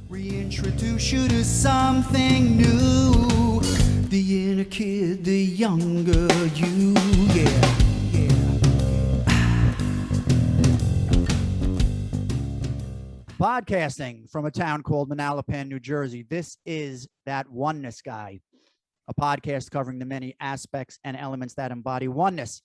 Reintroduce you to something new. The inner kid, the younger you. Yeah, yeah. Podcasting from a town called Manalapan, New Jersey. This is that Oneness Guy, a podcast covering the many aspects and elements that embody oneness.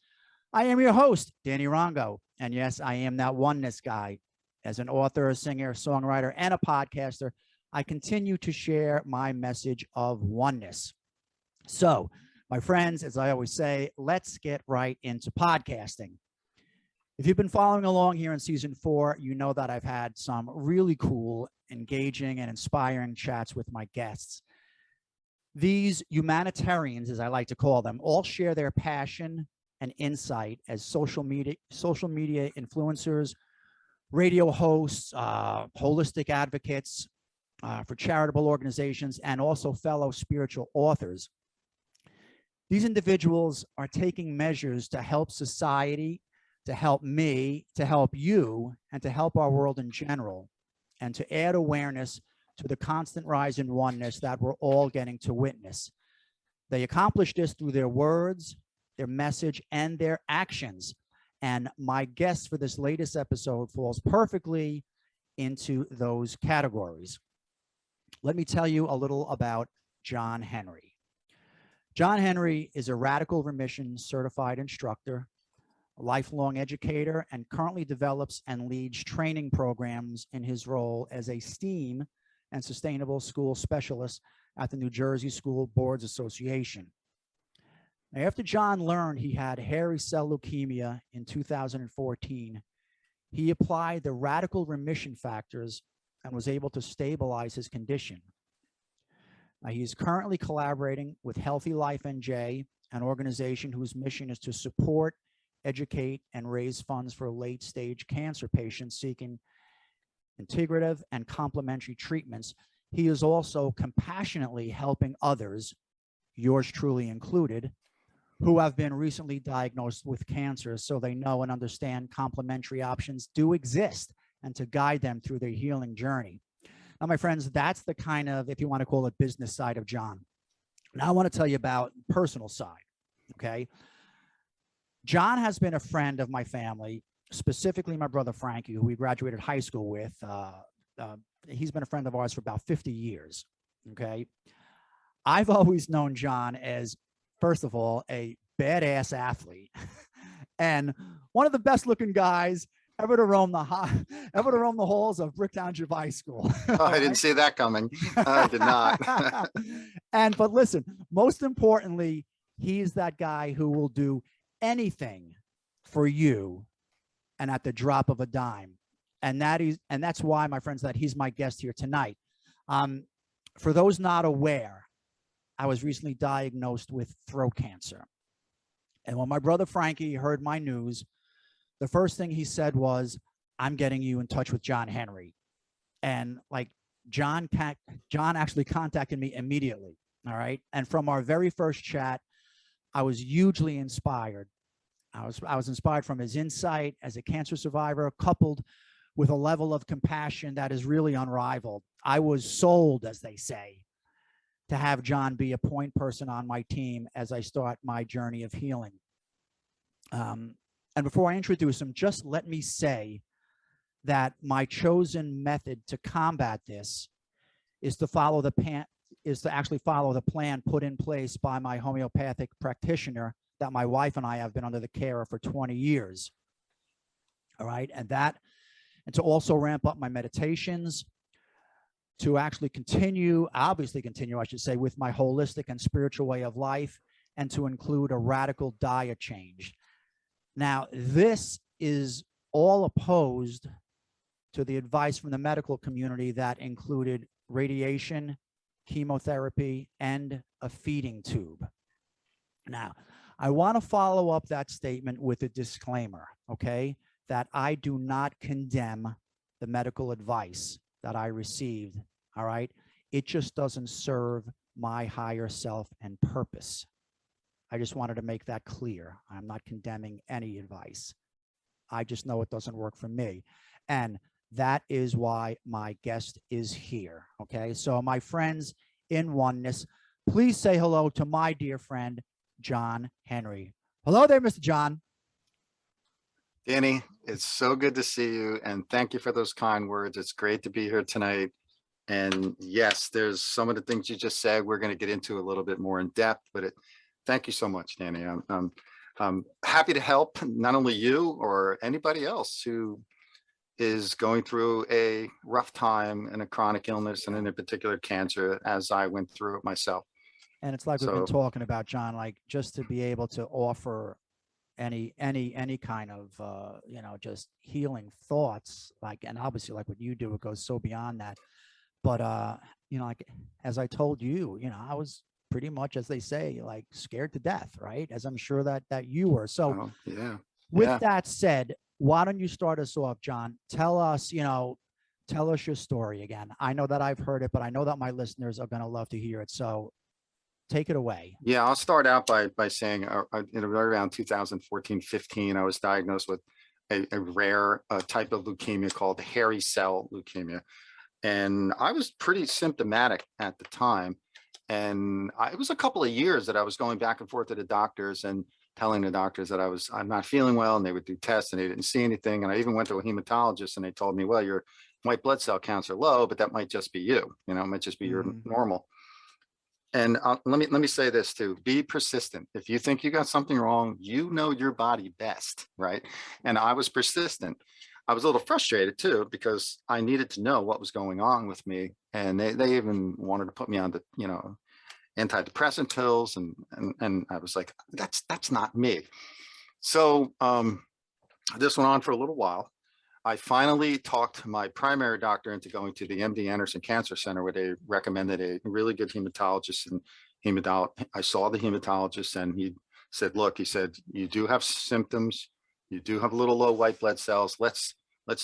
I am your host, Danny Rongo, and yes, I am that Oneness Guy. As an author, singer, songwriter, and a podcaster, I continue to share my message of oneness. So, my friends, as I always say, let's get right into podcasting. If you've been following along here in season 4, you know that I've had some really cool, engaging, and inspiring chats with my guests. These humanitarians, as I like to call them, all share their passion and insight as social media influencers, radio hosts, holistic advocates for charitable organizations, and also fellow spiritual authors. These individuals are taking measures to help society, to help me, to help you, and to help our world in general, and to add awareness to the constant rise in oneness that we're all getting to witness. They accomplish this through their words, their message, and their actions. And my guest for this latest episode falls perfectly into those categories. Let me tell you a little about John Henry. John Henry is a Radical Remission Certified Instructor, a lifelong educator, and currently develops and leads training programs in his role as a STEAM and Sustainable School Specialist at the New Jersey School Boards Association. After John learned he had hairy cell leukemia in 2014, he applied the radical remission factors and was able to stabilize his condition. Now, he is currently collaborating with Healthy Life NJ, an organization whose mission is to support, educate, and raise funds for late-stage cancer patients seeking integrative and complementary treatments. He is also compassionately helping others, yours truly included, who have been recently diagnosed with cancer, so they know and understand complementary options do exist and to guide them through their healing journey. Now, my friends, that's the kind of, if you want to call it, business side of John. Now, I want to tell you about the personal side, okay? John has been a friend of my family, specifically my brother Frankie, who we graduated high school with. He's been a friend of ours for about 50 years, okay? I've always known John as, first of all, a badass athlete and one of the best looking guys ever to roam the halls of Brick Township High School. Oh, I didn't see that coming. I did not. But listen, most importantly, he's that guy who will do anything for you and at the drop of a dime. And that's why, my friends, that he's my guest here tonight. For those not aware, I was recently diagnosed with throat cancer. And when my brother Frankie heard my news, the first thing he said was, I'm getting you in touch with John Henry. And like John actually contacted me immediately. All right. And from our very first chat, I was hugely inspired. I was inspired from his insight as a cancer survivor, coupled with a level of compassion that is really unrivaled. I was sold, as they say, to have John be a point person on my team as I start my journey of healing. And before I introduce him, just let me say that my chosen method to combat this is to actually follow the plan put in place by my homeopathic practitioner that my wife and I have been under the care of for 20 years. All right, and to also ramp up my meditations, to actually obviously continue, I should say, with my holistic and spiritual way of life, and to include a radical diet change. Now, this is all opposed to the advice from the medical community that included radiation, chemotherapy, and a feeding tube. Now, I want to follow up that statement with a disclaimer, okay, that I do not condemn the medical advice that I received, all right? It just doesn't serve my higher self and purpose. I just wanted to make that clear. I'm not condemning any advice. I just know it doesn't work for me. And That is why my guest is here. Okay. So, my friends in Oneness, please say hello to my dear friend, John Henry. Hello there, Mr. John. Danny, it's so good to see you. And thank you for those kind words. It's great to be here tonight. And yes, there's some of the things you just said, we're going to get into a little bit more in depth, but thank you so much, Danny. I'm happy to help not only you or anybody else who is going through a rough time and a chronic illness and in a particular cancer, as I went through it myself. And it's like we've been talking about, John, like just to be able to offer any kind of just healing thoughts, like, and obviously like what you do, it goes so beyond that. But like as I told you, I was pretty much, as they say, like scared to death, right? As I'm sure that you were. So with that said, why don't you start us off, John? Tell us your story again. I know that I've heard it, but I know that my listeners are going to love to hear it. So take it away. Yeah, I'll start out by saying, right around 2014-15, I was diagnosed with a rare type of leukemia called hairy cell leukemia. And I was pretty symptomatic at the time. And it was a couple of years that I was going back and forth to the doctors and telling the doctors that I'm not feeling well, and they would do tests and they didn't see anything. And I even went to a hematologist and they told me, well, your white blood cell counts are low, but that might just be you, it might just be your normal. And let me say this too, be persistent. If you think you got something wrong, you know your body best, right? And I was persistent. I was a little frustrated too, because I needed to know what was going on with me. And they even wanted to put me on the, antidepressant pills. And I was like, that's not me. So this went on for a little while. I finally talked my primary doctor into going to the MD Anderson Cancer Center, where they recommended a really good hematologist. And I saw the hematologist and he said, look, he said, you do have symptoms. You do have a little low white blood cells. Let's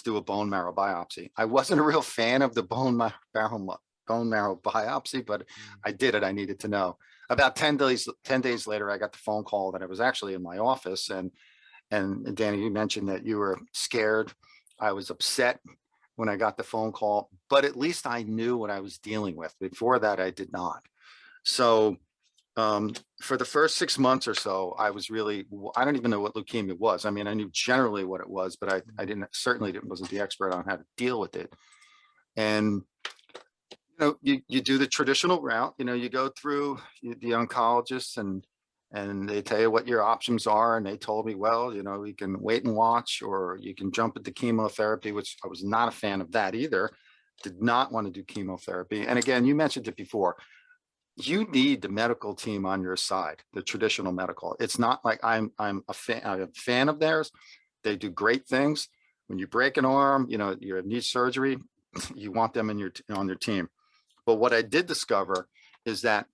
do a bone marrow biopsy. I wasn't a real fan of the bone marrow biopsy, but I did it. I needed to know. About 10 days later, I got the phone call that I was actually in my office. And Danny, you mentioned that you were scared. I was upset when I got the phone call, but at least I knew what I was dealing with. Before that, I did not. So for the first 6 months or so, I don't even know what leukemia was. I mean, I knew generally what it was, but I wasn't the expert on how to deal with it. And, you do the traditional route, you go through the oncologist and they tell you what your options are. And they told me, well, we can wait and watch, or you can jump into chemotherapy, which I was not a fan of that either. Did not want to do chemotherapy. And again, you mentioned it before. You need the medical team on your side, the traditional medical. It's not like I'm a fan of theirs. They do great things. When you break an arm, you need surgery, you want them on your team. But what I did discover is that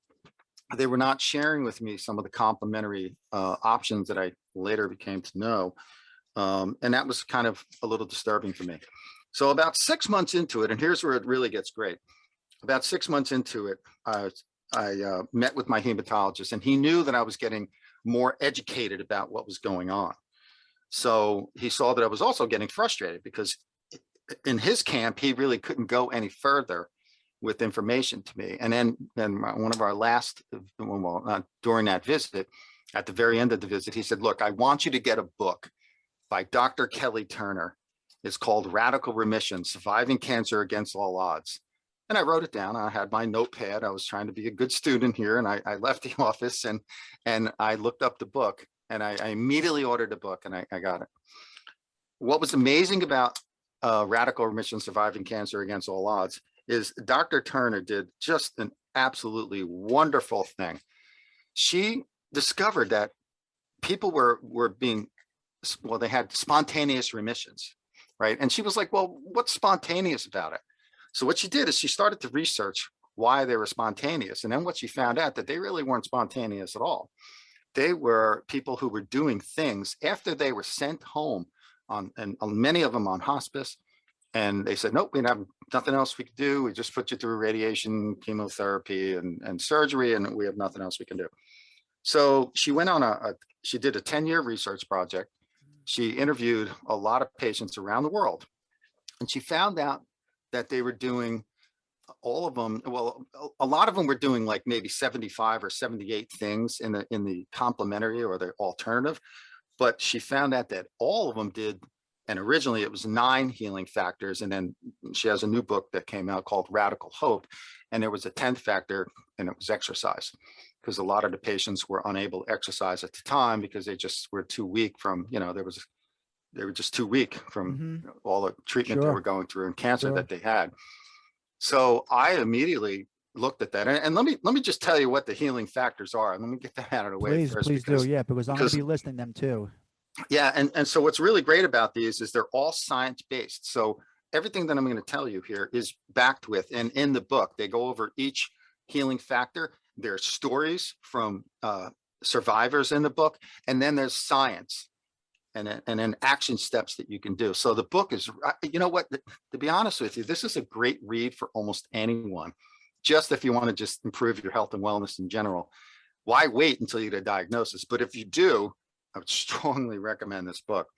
they were not sharing with me some of the complementary options that I later became to know. And that was kind of a little disturbing for me. So about 6 months into it, and here's where it really gets great. About 6 months into it, I met with my hematologist, and he knew that I was getting more educated about what was going on. So he saw that I was also getting frustrated, because in his camp, he really couldn't go any further with information to me. And then one of our last, during that visit, at the very end of the visit, he said, look, I want you to get a book by Dr. Kelly Turner. It's called Radical Remission, Surviving Cancer Against All Odds. And I wrote it down. I had my notepad. I was trying to be a good student here. And I left the office and I looked up the book, and I immediately ordered the book, and I got it. What was amazing about Radical Remission, Surviving Cancer Against All Odds is Dr. Turner did just an absolutely wonderful thing. She discovered that people were they had spontaneous remissions, right? And she was like, well, what's spontaneous about it? So what she did is she started to research why they were spontaneous. And then what she found out, that they really weren't spontaneous at all. They were people who were doing things after they were sent home and many of them on hospice. And they said, nope, we have nothing else we could do. We just put you through radiation, chemotherapy, and surgery, and we have nothing else we can do. So she went on she did a 10-year research project. She interviewed a lot of patients around the world. And she found out that they were doing all of them. Well, a lot of them were doing like maybe 75 or 78 things in the complementary or the alternative. But she found out that all of them did. And originally it was 9 healing factors. And then she has a new book that came out called Radical Hope. And there was a 10th factor, and it was exercise, because a lot of the patients were unable to exercise at the time because they just were too weak from, they were just too weak from all the treatment they were going through and cancer that they had. So I immediately looked at that. And let me just tell you what the healing factors are. And let me get that out of the way first. Please do. Yeah, because I'm going to be listing them too. Yeah. And so what's really great about these is they're all science-based. So everything that I'm going to tell you here is backed with, and in the book, they go over each healing factor. There's stories from survivors in the book, and then there's science and then action steps that you can do. So the book is, you know what, to be honest with you, this is a great read for almost anyone. Just if you want to just improve your health and wellness in general. Why wait until you get a diagnosis? But if you do, I would strongly recommend this book.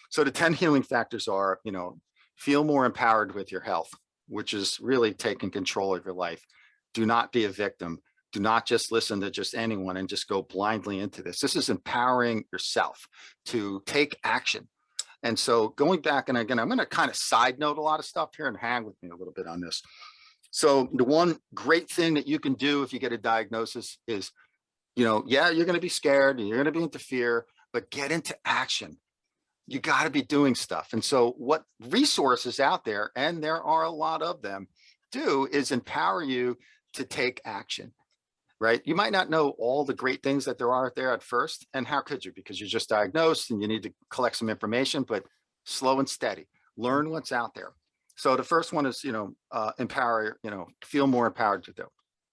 So the 10 healing factors are, feel more empowered with your health, which is really taking control of your life. Do not be a victim. Do not just listen to just anyone and just go blindly into this. This is empowering yourself to take action. And so going back, and again, I'm going to kind of side note a lot of stuff here and hang with me a little bit on this. So the one great thing that you can do if you get a diagnosis is, yeah, you're going to be scared and you're going to be into fear, but get into action. You got to be doing stuff. And so what resources out there, and there are a lot of them, do is empower you to take action, right? You might not know all the great things that there are out there at first. And how could you? Because you're just diagnosed and you need to collect some information, but slow and steady, learn what's out there. So the first one is, empower, feel more empowered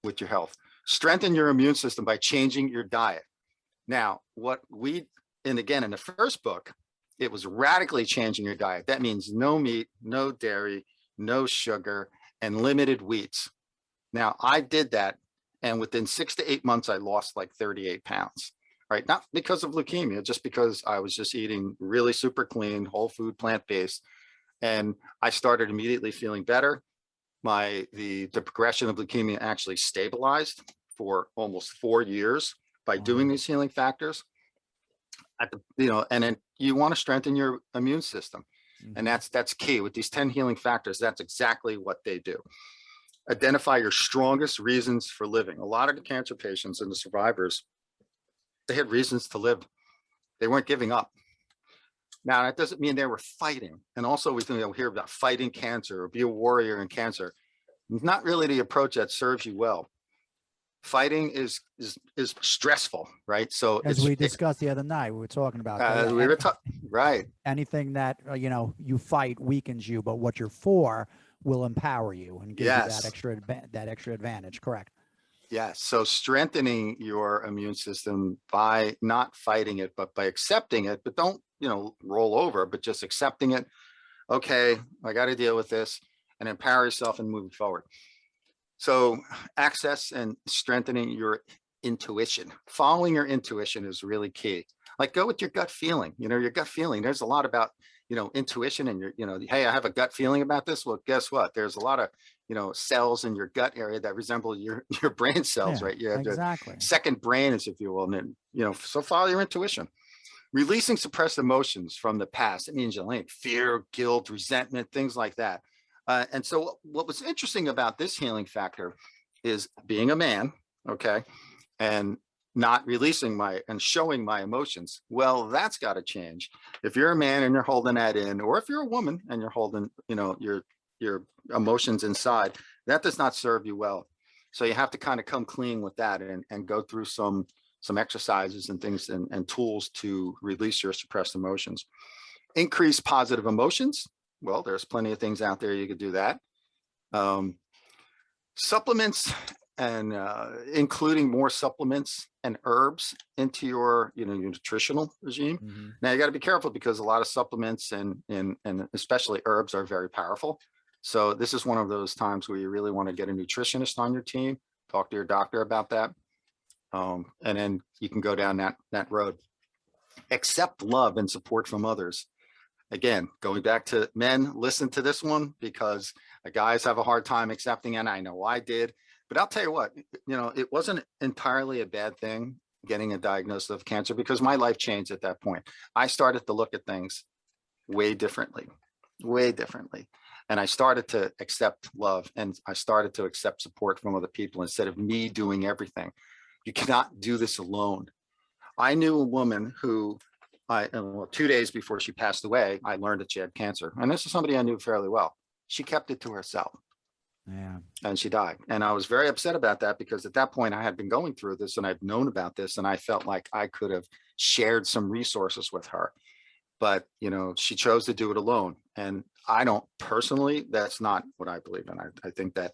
with your health. Strengthen your immune system by changing your diet. Now, and again, in the first book, it was radically changing your diet. That means no meat, no dairy, no sugar, and limited wheats. Now, I did that, and within 6 to 8 months, I lost like 38 pounds, right? Not because of leukemia, just because I was just eating really super clean, whole food, plant-based. And I started immediately feeling better. The progression of leukemia actually stabilized for almost 4 years by doing these healing factors. And then you want to strengthen your immune system. And that's key with these 10 healing factors. That's exactly what they do. Identify your strongest reasons for living. A lot of the cancer patients and the survivors, they had reasons to live. They weren't giving up. Now, that doesn't mean they were fighting. And also we hear about fighting cancer or be a warrior in cancer. It's not really the approach that serves you well. Fighting is stressful, right? So as we discussed the other night, we were talking about right. Anything that you fight weakens you, but what you're for will empower you and give you that extra advantage. Correct. Yes. So strengthening your immune system by not fighting it, but by accepting it. But don't roll over, but just accepting it. Okay, I got to deal with this, and empower yourself and move forward. So access and strengthening your intuition. Following your intuition is really key. Like go with your gut feeling, your gut feeling. There's a lot about, intuition and hey, I have a gut feeling about this. Well, guess what? There's a lot of, cells in your gut area that resemble your brain cells, right? You have exactly. The second brain, as if you will. And then, so follow your intuition. Releasing suppressed emotions from the past. It means like fear, guilt, resentment, things like that. And so what was interesting about this healing factor is being a man, okay, and not releasing and showing my emotions. Well, that's got to change. If you're a man and you're holding that in, or if you're a woman and you're holding, your emotions inside, that does not serve you well. So you have to kind of come clean with that and go through some exercises and things and tools to release your suppressed emotions. Increase positive emotions. Well, there's plenty of things out there you could do that. Supplements and including more supplements and herbs into your your nutritional regime. Now you got to be careful because a lot of supplements and especially herbs are very powerful. So this is one of those times where you really want to get a nutritionist on your team, talk to your doctor about that. And then you can go down that road. Accept love and support from others. again, going back to men, listen to this one, because the guys have a hard time accepting it. And I know I did, but I'll tell you what, it wasn't entirely a bad thing getting a diagnosis of cancer, because my life changed at that point. I started to look at things way differently. And I started to accept love, and I started to accept support from other people instead of me doing everything. You cannot do this alone. I knew a woman who 2 days before she passed away, I learned that she had cancer. And this is somebody I knew fairly well. She kept it to herself. Yeah. And she died. And I was very upset about that, because at that point I had been going through this and I'd known about this, and I felt like I could have shared some resources with her. But, she chose to do it alone. And I don't personally, that's not what I believe in. I think that,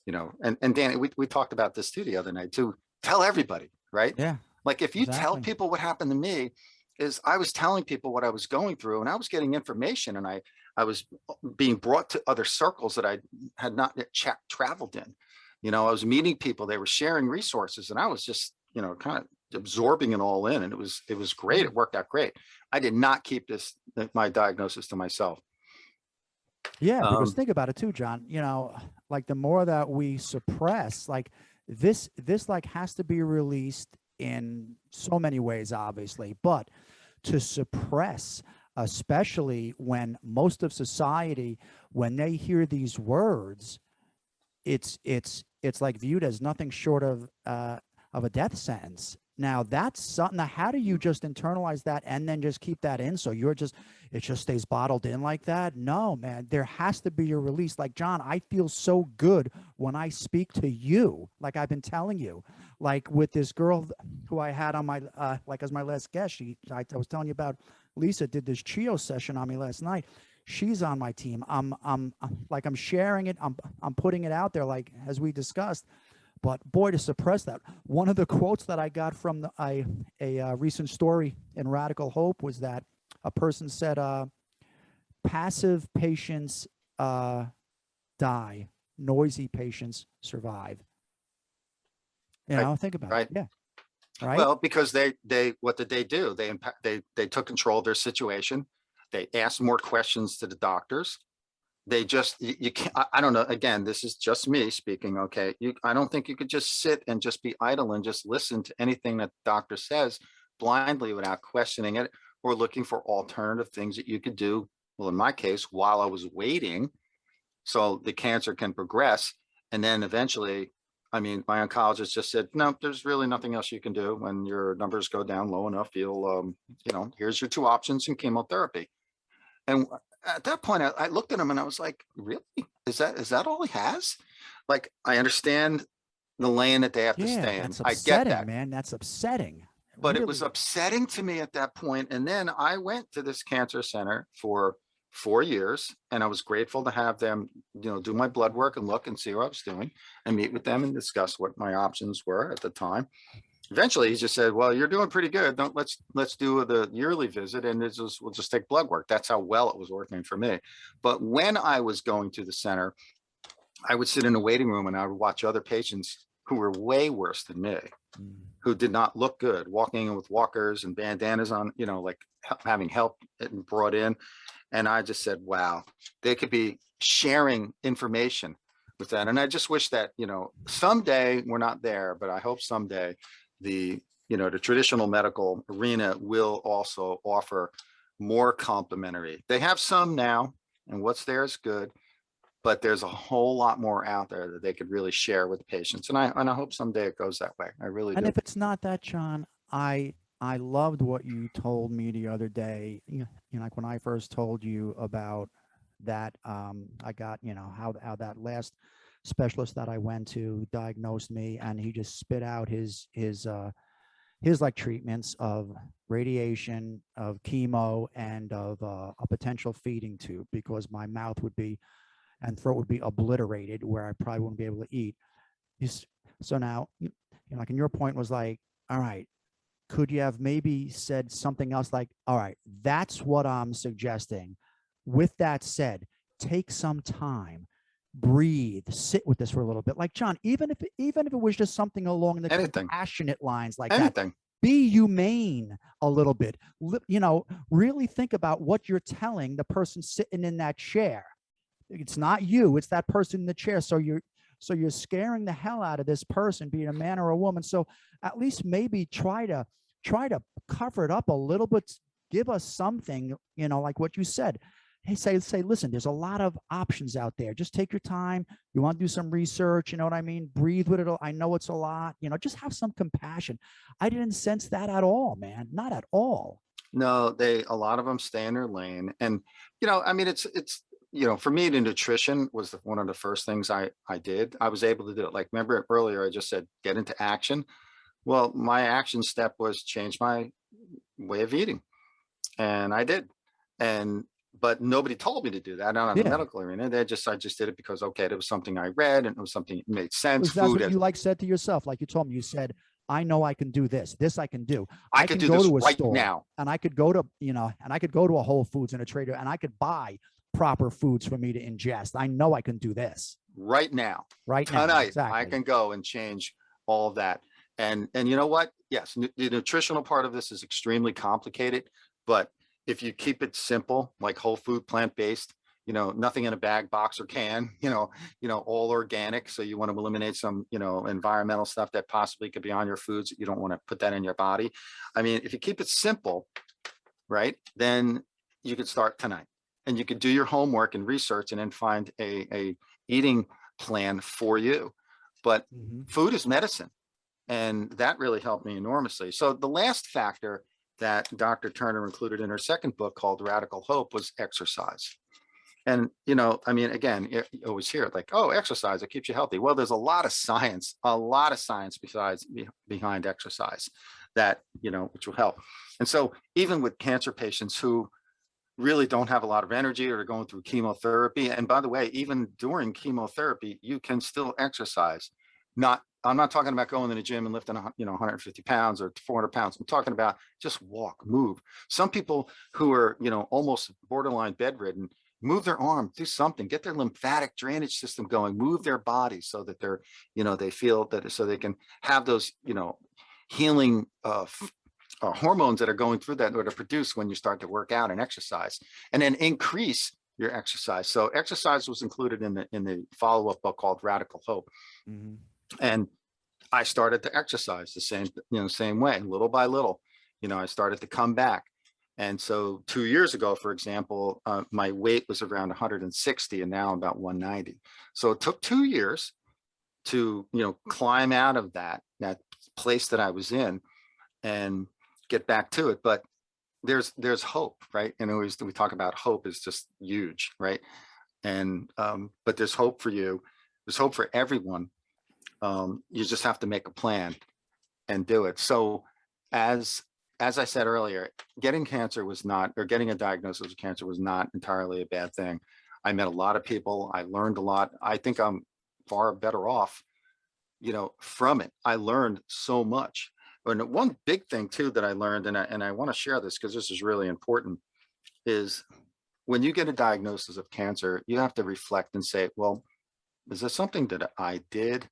and Danny, we talked about this too the other night too. Tell everybody, right? Yeah. Like if you tell Exactly. people what happened to me, is I was telling people what I was going through, and I was getting information, and I was being brought to other circles that I had not yet traveled in. I was meeting people, they were sharing resources, and I was just, kind of absorbing it all in. And it was great. It worked out great. I did not keep my diagnosis to myself. Yeah, because think about it too, John, like the more that we suppress, like this like has to be released in so many ways, obviously, but to suppress, especially when most of society, when they hear these words, it's like viewed as nothing short of a death sentence. Now that's something. Now, how do you just internalize that and then just keep that in? So it just stays bottled in like that? No, man, there has to be a release. Like, John, I feel so good when I speak to you, like I've been telling you, like with this girl who I had on my, like as my last guest, I was telling you about. Lisa did this Chio session on me last night. She's on my team. I'm sharing it. I'm putting it out there, like as we discussed. But boy, to suppress that. One of the quotes that I got from a recent story in Radical Hope was that a person said, passive patients die, noisy patients survive. Right. Think about Right. it. Yeah. Right. Well, because what did they do? They took control of their situation. They asked more questions to the doctors. They just, you can't, I don't know. Again, this is just me speaking. Okay. I don't think you could just sit and just be idle and just listen to anything that the doctor says blindly without questioning it or looking for alternative things that you could do. Well, in my case, while I was waiting, so the cancer can progress. And then eventually, I mean, my oncologist just said, no, there's really nothing else you can do. When your numbers go down low enough, you'll, here's your two options in chemotherapy. And at that point, I looked at him and I was like, really? Is that all he has? Like, I understand the lane that they have to Yeah, stay in. that's I get upsetting, that. man. That's upsetting. It But it really was is. upsetting to me at that point. And then I went to this cancer center for 4 years, and I was grateful to have them, do my blood work and look and see what I was doing and meet with them and discuss what my options were at the time. Eventually, he just said, well, you're doing pretty good. Let's do the yearly visit, and we'll just take blood work. That's how well it was working for me. But when I was going to the center, I would sit in a waiting room and I would watch other patients who were way worse than me, Mm. who did not look good, walking in with walkers and bandanas on, like having help brought in. And I just said, wow, they could be sharing information with that. And I just wish that, someday, we're not there, but I hope someday the traditional medical arena will also offer more complementary. They have some now, and what's there is good, but there's a whole lot more out there that they could really share with patients. And I hope someday it goes that way. I really And do. if it's not that, John, I loved what you told me the other day. Like when I first told you about that, I got, how that last specialist that I went to diagnosed me, and he just spit out his like treatments of radiation, of chemo, and of a potential feeding tube, because my mouth would be and throat would be obliterated where I probably wouldn't be able to eat. So now, like, and your point was like, all right, could you have maybe said something else like, all right, that's what I'm suggesting. With that said, take some time, breathe, sit with this for a little bit. Like, John, even if it was just something along the Anything, compassionate lines like that, anything. Be humane a little bit. You know, really think about what you're telling the person sitting in that chair. It's not you, it's that person in the chair. So you're scaring the hell out of this person, being a man or a woman. So at least maybe try to cover it up a little bit. Give us something, you know, like what you said. Hey, say, listen, there's a lot of options out there. Just take your time. You want to do some research, you know what I mean? Breathe with it. I know it's a lot, you know, just have some compassion. I didn't sense that at all, man. Not at all. No, a lot of them stay in their lane. And, you know, I mean, it's, you know, for me, the nutrition was one of the first things I did. I was able to do it. Like, remember earlier, I just said, get into action. Well, my action step was change my way of eating. And I did. But nobody told me to do that. Not in the Yeah. medical arena. I just did it because, okay, it was something I read and it was something that made sense. Because that's Food, what you like said to yourself. Like you told me, you said, I know I can do this. This I can do. I could can do go this to a right store now. and I could go to, you know, and I could go to a Whole Foods and a Trader and I could buy proper foods for me to ingest. I know I can do this right now. right now. Tonight, Exactly. I can go and change all of that. And you know what? Yes, the nutritional part of this is extremely complicated, but if you keep it simple, like whole food, plant-based, you know, nothing in a bag, box, or can, you know, all organic. So you want to eliminate some, you know, environmental stuff that possibly could be on your foods. You don't want to put that in your body. I mean, if you keep it simple, right, then you could start tonight and you could do your homework and research and then find a eating plan for you. But food is medicine. And that really helped me enormously. So the last factor that Dr. Turner included in her second book called Radical Hope was exercise. And, you know, I mean, again, you always hear it like, oh, exercise, it keeps you healthy. Well, there's a lot of science behind exercise that, you know, which will help. And so even with cancer patients who really don't have a lot of energy or are going through chemotherapy, and by the way, even during chemotherapy, you can still exercise. I'm not talking about going to the gym and lifting, 150 pounds or 400 pounds. I'm talking about just walk, move. Some people who are, you know, almost borderline bedridden, move their arm, do something, get their lymphatic drainage system going, move their body so that they're, you know, they feel that, so they can have those, you know, healing hormones that are going through that are produced when you start to work out and exercise, and then increase your exercise. So exercise was included in the follow-up book called Radical Hope. And I started to exercise the same way, little by little. You know, I started to come back. And so 2 years ago, for example, my weight was around 160 and now I'm about 190. So it took 2 years to, you know, climb out of that place that I was in and get back to it. But there's hope, right? And always we talk about hope is just huge, right? And but there's hope for you. There's hope for everyone. You just have to make a plan and do it. So as I said earlier, getting a diagnosis of cancer was not entirely a bad thing. I met a lot of people. I learned a lot. I think I'm far better off, you know, from it. I learned so much. And one big thing too that I learned, and I want to share this because this is really important, is when you get a diagnosis of cancer, you have to reflect and say, well, is there something that I did?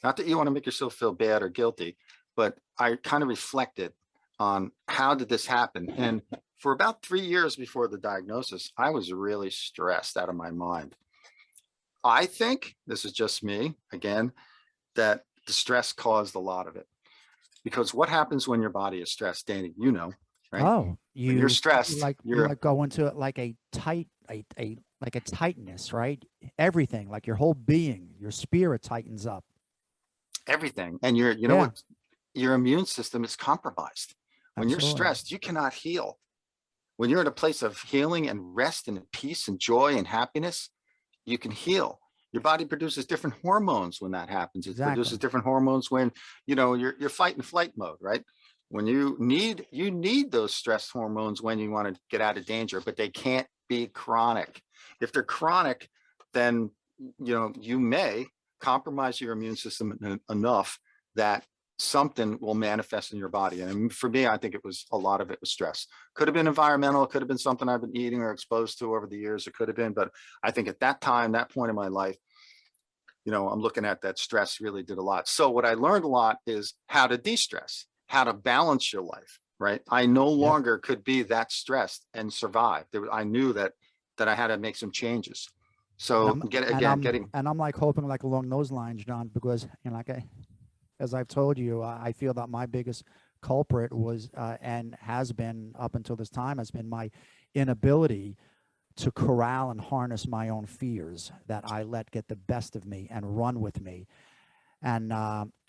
Not that you want to make yourself feel bad or guilty, but I kind of reflected on how did this happen? And for about 3 years before the diagnosis, I was really stressed out of my mind. I think, this is just me, again, that the stress caused a lot of it. Because what happens when your body is stressed, Danny, you know, right? Oh, when you're stressed, you like go into it like a like a tightness, right? Everything, like your whole being, your spirit tightens up. Everything. And you know what? Your immune system is compromised. When Absolutely. You're stressed, you cannot heal. When you're in a place of healing and rest and peace and joy and happiness, you can heal. Your body produces different hormones when that happens. It produces different hormones when, you know, you're fight and flight mode, right? When you need those stress hormones when you want to get out of danger, but they can't be chronic. If they're chronic, then, you know, you may compromise your immune system enough that something will manifest in your body. And for me, I think a lot of it was stress. Could have been environmental, could have been something I've been eating or exposed to over the years. It could have been, but I think at that time, that point in my life, you know, I'm looking at that stress really did a lot. So what I learned a lot is how to de-stress, how to balance your life, right? I no longer could be that stressed and survive. I knew that I had to make some changes. So I'm like hoping like along those lines, John, because as I've told you, I feel that my biggest culprit was and has been up until this time has been my inability to corral and harness my own fears that I let get the best of me and run with me. And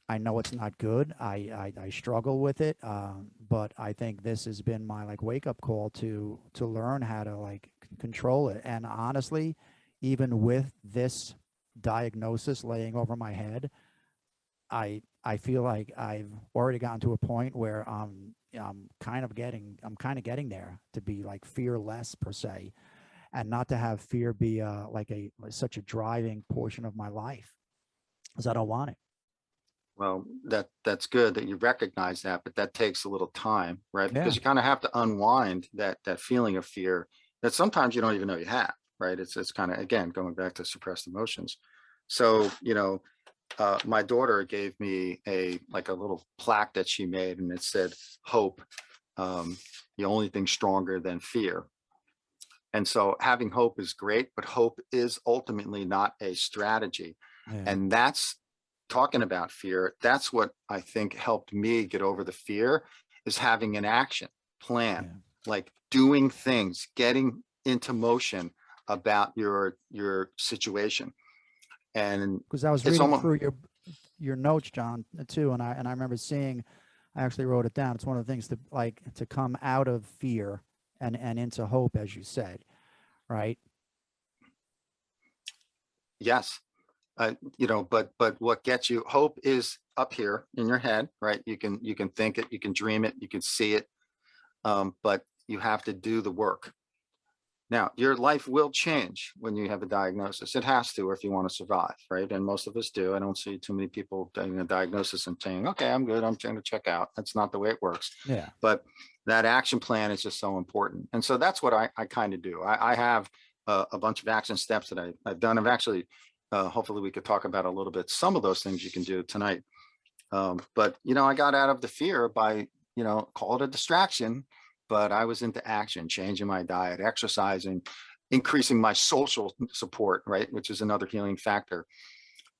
I know it's not good. I struggle with it, but I think this has been my like wake up call to learn how to like control it. And honestly, even with this diagnosis laying over my head, I feel like I've already gotten to a point where I'm kind of getting there to be like fearless per se, and not to have fear be such a driving portion of my life, because I don't want it. Well, that's good that you recognize that, but that takes a little time, right? Because Yeah. you kind of have to unwind that feeling of fear that sometimes you don't even know you have, right? It's kind of, again, going back to suppressed emotions. So, my daughter gave me a little plaque that she made, and it said, "Hope, the only thing stronger than fear." And so having hope is great, but hope is ultimately not a strategy. Yeah. And that's talking about fear. That's what I think helped me get over the fear, is having an action plan, Yeah. like doing things, getting into motion about your situation. And Because I was it's reading almost, through your notes, John, too, and I remember seeing, I actually wrote it down. It's one of the things to come out of fear and into hope, as you said, right? yes. But what gets you hope is up here in your head, right? You can think it, you can dream it, you can see it, but you have to do the work. Now, your life will change when you have a diagnosis. It has to, if you want to survive, right? And most of us do. I don't see too many people getting a diagnosis and saying, "Okay, I'm good. I'm trying to check out." That's not the way it works. Yeah. But that action plan is just so important. And so that's what I kind of do. I have a bunch of action steps that I've done. I've actually, hopefully we could talk about a little bit, some of those things you can do tonight. But, I got out of the fear by, call it a distraction, but I was into action, changing my diet, exercising, increasing my social support, right? Which is another healing factor.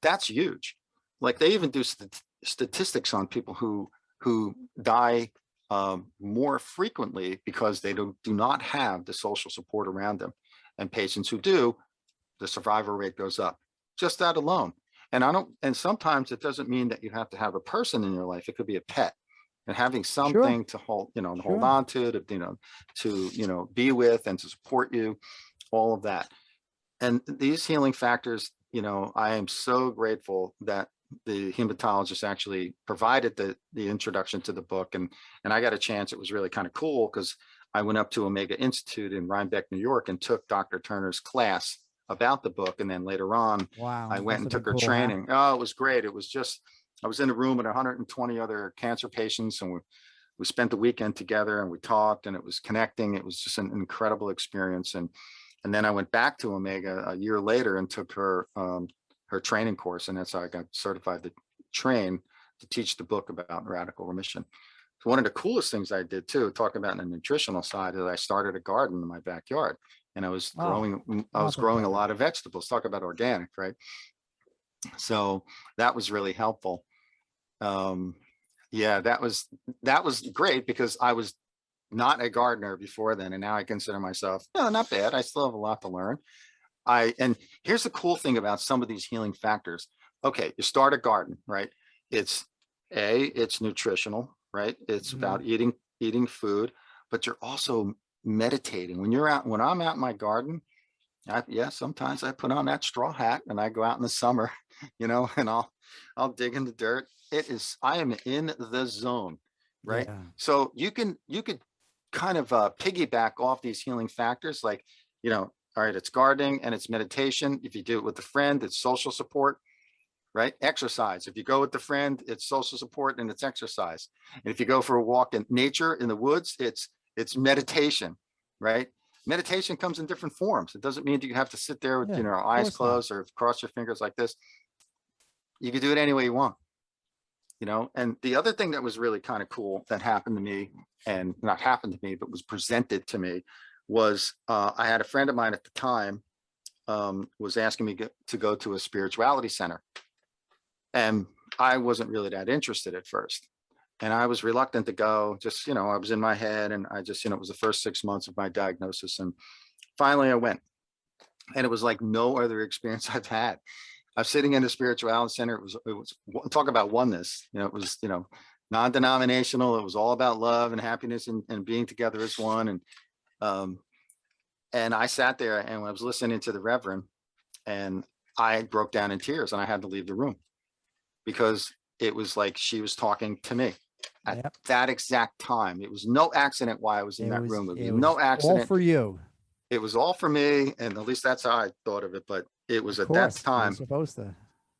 That's huge. Like they even do statistics on people who die more frequently because they do not have the social support around them. And patients who do, the survival rate goes up. Just that alone. And sometimes it doesn't mean that you have to have a person in your life. It could be a pet, and having Sure. something to hold Sure. on to be with and to support you, all of that. And these healing factors, I am so grateful that the hematologist actually provided the introduction to the book. And I got a chance. It was really kind of cool because I went up to Omega Institute in Rhinebeck, New York, and took Dr. Turner's class about the book. And then later on, Wow. I went Must and have took been her cool, huh? training. Oh, it was great. It was just, I was in a room with 120 other cancer patients, and we spent the weekend together and we talked, and it was connecting. It was just an incredible experience. And then I went back to Omega a year later and took her training course, and that's how I got certified to train to teach the book about radical remission. So one of the coolest things I did too, talking about the nutritional side, is I started a garden in my backyard, and I was growing a lot of vegetables. Talk about organic, right? So that was really helpful. Yeah, that was great because I was not a gardener before then, and now I consider myself, not bad. I still have a lot to learn. And here's the cool thing about some of these healing factors. Okay, you start a garden, right? It's nutritional, right? It's about eating food, but you're also meditating. When I'm out in my garden, sometimes I put on that straw hat and I go out in the summer, and I'll dig in the dirt. I am in the zone, right? Yeah. So you could kind of piggyback off these healing factors, like, all right, it's gardening and it's meditation. If you do it with a friend, it's social support, right? Exercise. If you go with a friend, it's social support and it's exercise. And if you go for a walk in nature, in the woods, it's meditation, right? Meditation comes in different forms. It doesn't mean that you have to sit there with, Yeah. Of eyes course not. closed or cross your fingers like this. You can do it any way you want. you know. And the other thing that was really kind of cool that happened to me, and not happened to me, but was presented to me, was I had a friend of mine at the time was asking me to go to a spirituality center. And I wasn't really that interested at first. And I was reluctant to go, just, you know, I was in my head, and I just, you know, it was the first 6 months of my diagnosis. And finally I went, and it was like no other experience I've had. I was sitting in a spirituality center. It was talk about oneness. You know, it was, you know, non-denominational. It was all about love and happiness and being together as one. Um, and I sat there, and when I was listening to the Reverend, and I broke down in tears, and I had to leave the room because it was like she was talking to me at Yep. that exact time. It was no accident why I was in that room. It was It no was all accident. for you. It was all for me, and at least that's how I thought of it. But it was Of at that course, you're time supposed to.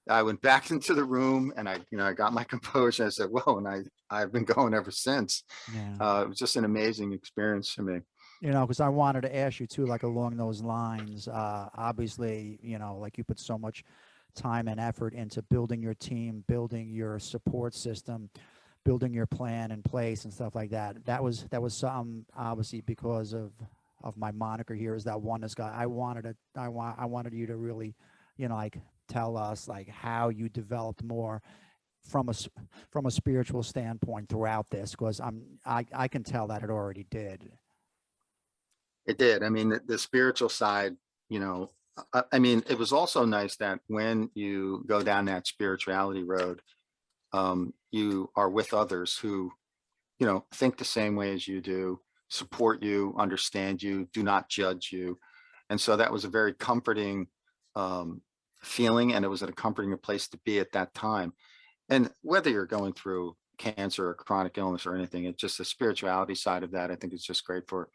I went back into the room, and I got my composure. I said, "Whoa!" And I've been going ever since. Yeah. It was just an amazing experience for me. You know, because I wanted to ask you too, like along those lines. Obviously, you know, like you put so much time and effort into building your team, building your support system, building your plan in place and stuff like that. That was some obviously because of my moniker here is that oneness guy. I wanted you to really, you know, like tell us like how you developed more from from a spiritual standpoint throughout this, because I can tell that it already did. It did. I mean, the spiritual side, you know, I mean, it was also nice that when you go down that spirituality road, you are with others who, you know, think the same way as you do, support you, understand you, do not judge you. And so that was a very comforting um, feeling, and it was a comforting place to be at that time. And whether you're going through cancer or chronic illness or anything, it's just the spirituality side of that. I think it's just great for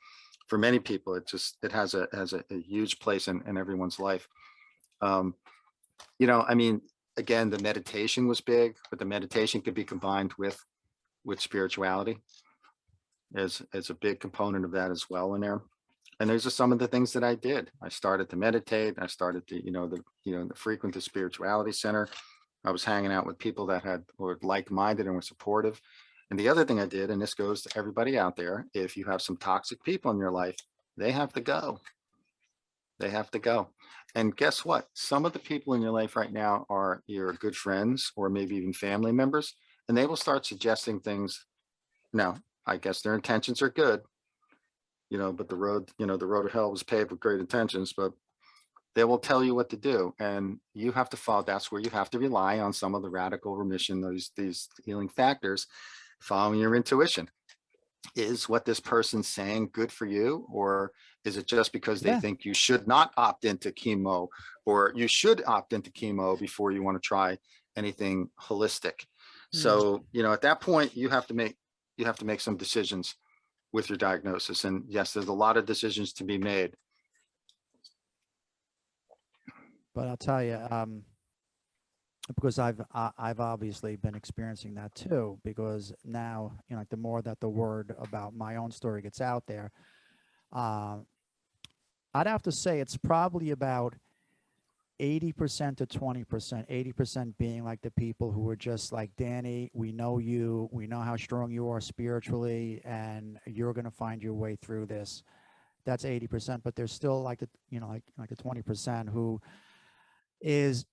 many people. It has a huge place in everyone's life. Um, you know, I mean, again, the meditation was big, but the meditation could be combined with spirituality as a big component of that as well in there. And there's just some of the things that I did. I started to meditate. I started to, the frequent the spirituality center. I was hanging out with people that were like-minded and were supportive. And the other thing I did, and this goes to everybody out there, if you have some toxic people in your life, they have to go. They have to go. And guess what? Some of the people in your life right now are your good friends or maybe even family members, and they will start suggesting things. Now, I guess their intentions are good, but the road to hell was paved with great intentions, but they will tell you what to do, and you have to follow. That's where you have to rely on some of the radical remission, these healing factors, following your intuition. Is what this person's saying good for you, or is it just because they Yeah. think you should not opt into chemo, or you should opt into chemo before you want to try anything holistic? Yeah. So, at that point, you have to make some decisions with your diagnosis. And yes, there's a lot of decisions to be made. But I'll tell you, because I've obviously been experiencing that too, because now, you know, like the more that the word about my own story gets out there, uh, I'd have to say it's probably about 80% to 20%, 80% being like the people who are just like, Danny, we know you, we know how strong you are spiritually, and you're going to find your way through this. That's 80%, but there's still like like the 20% who is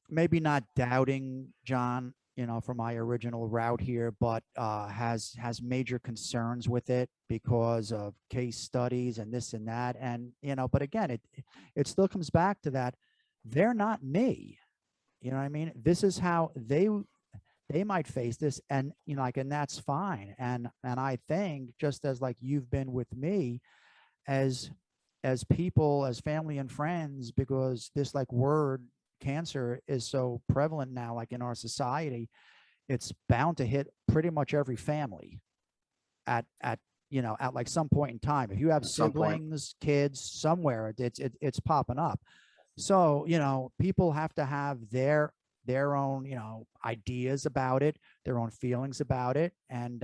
maybe not doubting John, you know, for my original route here, but has major concerns with it because of case studies and this and that. And, you know, but again, it still comes back to that. They're not me. You know what I mean? This is how they might face this, and you know, like, and that's fine. And I think just as like you've been with me as people, as family and friends, because this like word cancer is so prevalent now, like in our society, it's bound to hit pretty much every family at you know, at like some point in time. If you have At some point. siblings, kids, somewhere, it's popping up. So, you know, people have to have their own, you know, ideas about it, their own feelings about it, and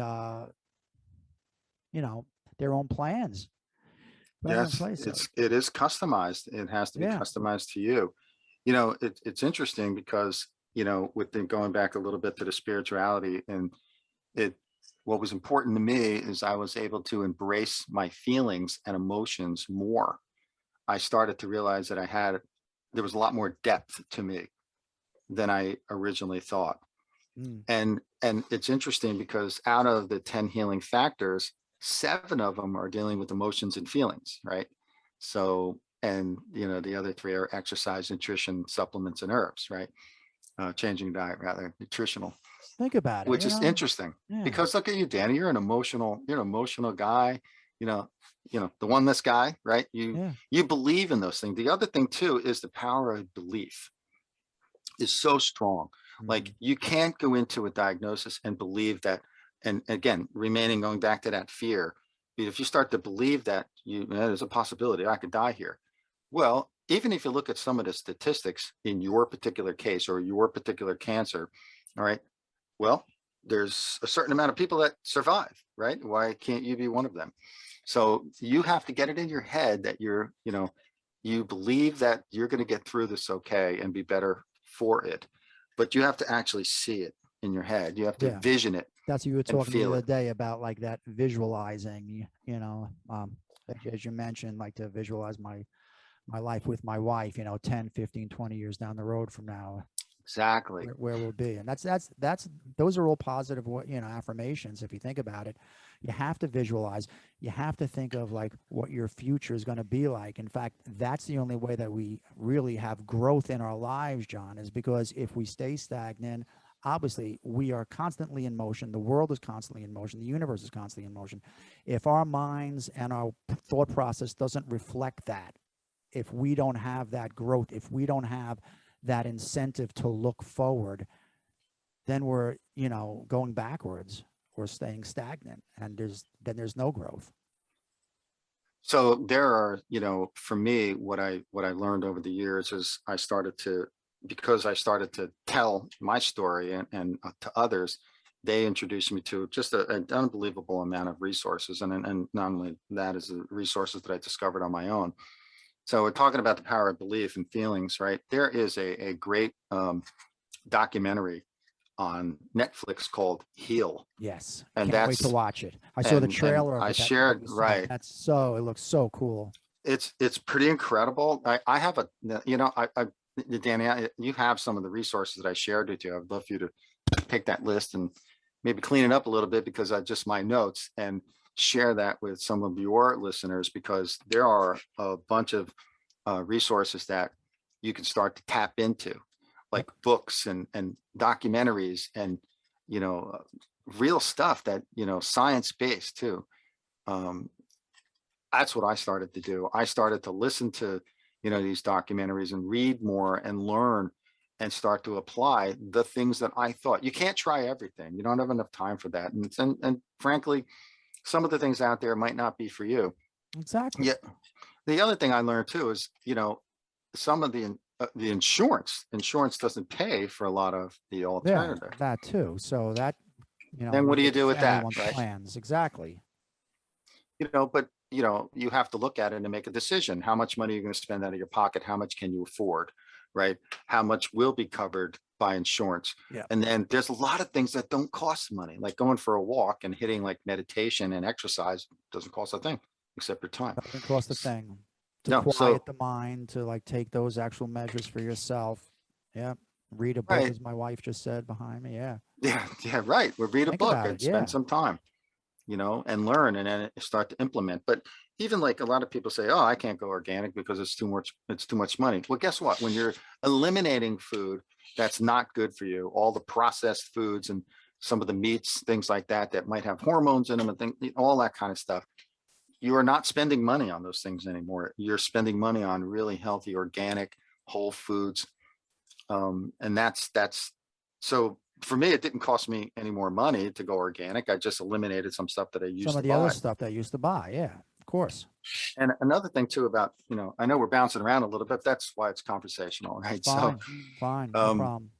you know, their own plans put in Yes, place. So it is customized. It has to be yeah. customized to you. It's interesting because, with the going back a little bit to the spirituality, and what was important to me is I was able to embrace my feelings and emotions more. I started to realize that there was a lot more depth to me than I originally thought. Mm. And it's interesting because out of the 10 healing factors, 7 of them are dealing with emotions and feelings, right? So, and the other 3 are exercise, nutrition, supplements, and herbs, right? Changing diet, rather nutritional, Think about it, which is interesting Yeah. because look at you, Danny, you're an emotional guy, the oneness guy, right? Yeah. You believe in those things. The other thing too is the power of belief is so strong. Like Mhm. you can't go into a diagnosis and believe that, and again, going back to that fear, if you start to believe that there's a possibility I could die here. Well, even if you look at some of the statistics in your particular case or your particular cancer, all right, well, there's a certain amount of people that survive, right? Why can't you be one of them? So you have to get it in your head that you believe that you're going to get through this okay and be better for it, but you have to actually see it in your head. You have to Yeah. vision it That's what you were and talking the feel other it. day about, like that visualizing, as you mentioned, like to visualize my life with my wife, 10, 15, 20 years down the road from now, Exactly. where we'll be. And that's those are all positive, affirmations. If you think about it, you have to visualize, you have to think of like what your future is going to be like. In fact, that's the only way that we really have growth in our lives, John, is because if we stay stagnant, obviously we are constantly in motion. The world is constantly in motion. The universe is constantly in motion. If our minds and our thought process doesn't reflect that, if we don't have that growth, if we don't have that incentive to look forward, then we're, going backwards or staying stagnant, and there's no growth. So there are, for me, what I learned over the years is because I started to tell my story and to others, they introduced me to just an unbelievable amount of resources. And not only that is the resources that I discovered on my own. So we're talking about the power of belief and feelings, right? There is a great documentary on Netflix called Heal. Yes, And can't wait to that's, watch it. I saw the and trailer of I it that you shared, were sent. right. It looks so cool. It's pretty incredible. I have Danny, you have some of the resources that I shared with you. I'd love for you to take that list and maybe clean it up a little bit because I just my notes and share that with some of your listeners, because there are a bunch of resources that you can start to tap into, like Yep. books and documentaries and, you know, real stuff that, science based too. Um, that's what I started to do. I started to listen to, these documentaries and read more and learn and start to apply the things that I thought. You can't try everything. You don't have enough time for that. And frankly, some of the things out there might not be for you. Exactly. Yeah. The other thing I learned too is, some of the insurance doesn't pay for a lot of the Yeah, alternative. that too. So that, Then what do you do negates with that, anyone's right? plans. Exactly. But you have to look at it and make a decision. How much money are you going to spend out of your pocket? How much can you afford, right? How much will be covered by insurance? Yeah. And then there's a lot of things that don't cost money, like going for a walk and hitting like meditation and exercise doesn't cost a thing except your time. Doesn't cost a thing. To No, quiet so the mind, to like take those actual measures for yourself. Yeah. Read a book, right, as my wife just said behind me. Yeah. yeah, right. We'll read a Think book about it. and spend Yeah. some time, and learn and then start to implement. But even like a lot of people say, oh, I can't go organic because it's too much money. Well, guess what? When you're eliminating food that's not good for you, all the processed foods and some of the meats, things like that, that might have hormones in them and all that kind of stuff, you are not spending money on those things anymore. You're spending money on really healthy, organic, whole foods. And that's so for me, it didn't cost me any more money to go organic. I just eliminated some stuff that I Some used of to the other buy. stuff that I used to buy. Yeah. Of course. And another thing too about, I know we're bouncing around a little bit. That's why it's conversational, right? So Fine. Fine. No um, problem.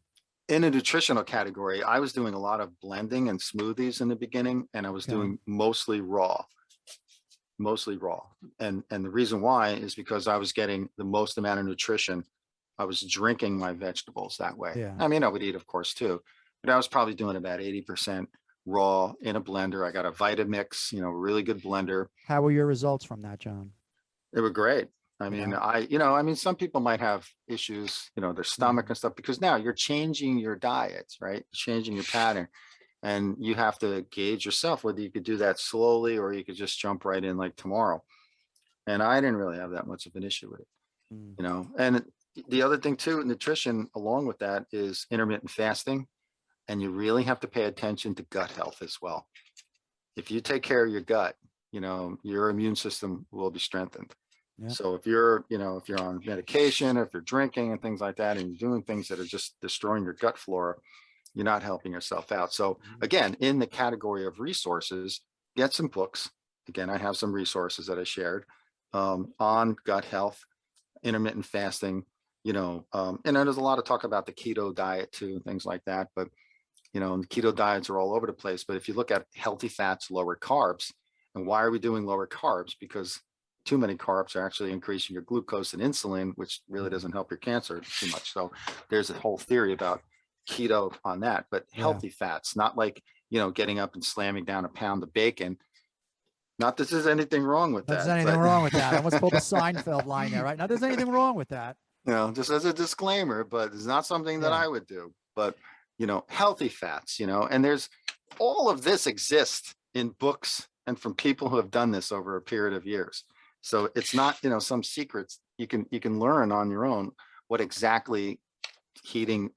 in a nutritional category, I was doing a lot of blending and smoothies in the beginning, and I was Okay. doing mostly raw. And the reason why is because I was getting the most amount of nutrition I was drinking my vegetables that way. Yeah. I mean, I would eat, of course, too, but I was probably doing about 80% raw in a blender. I got a Vitamix, really good blender. How were your results from that, John? They were great. I mean, Yeah. some people might have issues, their stomach Mhm. and stuff, because now you're changing your diets, right? Changing your pattern. And you have to gauge yourself whether you could do that slowly or you could just jump right in like tomorrow. And I didn't really have that much of an issue with it, Mm. And the other thing too, nutrition along with that is intermittent fasting. And you really have to pay attention to gut health as well. If you take care of your gut, your immune system will be strengthened. Yeah. So if you're on medication, or if you're drinking and things like that, and you're doing things that are just destroying your gut flora, you're not helping yourself out. So Mhm. again, in the category of resources, get some books. Again, I have some resources that I shared on gut health, intermittent fasting, and then there's a lot of talk about the keto diet too, and things like that. But, and the keto diets are all over the place. But if you look at healthy fats, lower carbs, and why are we doing lower carbs? Because too many carbs are actually increasing your glucose and insulin, which really doesn't help your cancer too much. So there's a whole theory about keto on that, but Yeah. healthy fats, not like, getting up and slamming down a pound of bacon. Not that there's anything wrong with Not there's that, anything but wrong with that. I almost pulled a Seinfeld line there, right? Now there's anything wrong with that. just as a disclaimer, but it's not something that Yeah. I would do. But, healthy fats, and there's all of this exists in books and from people who have done this over a period of years. So it's not, some secrets you can learn on your own what exactly eating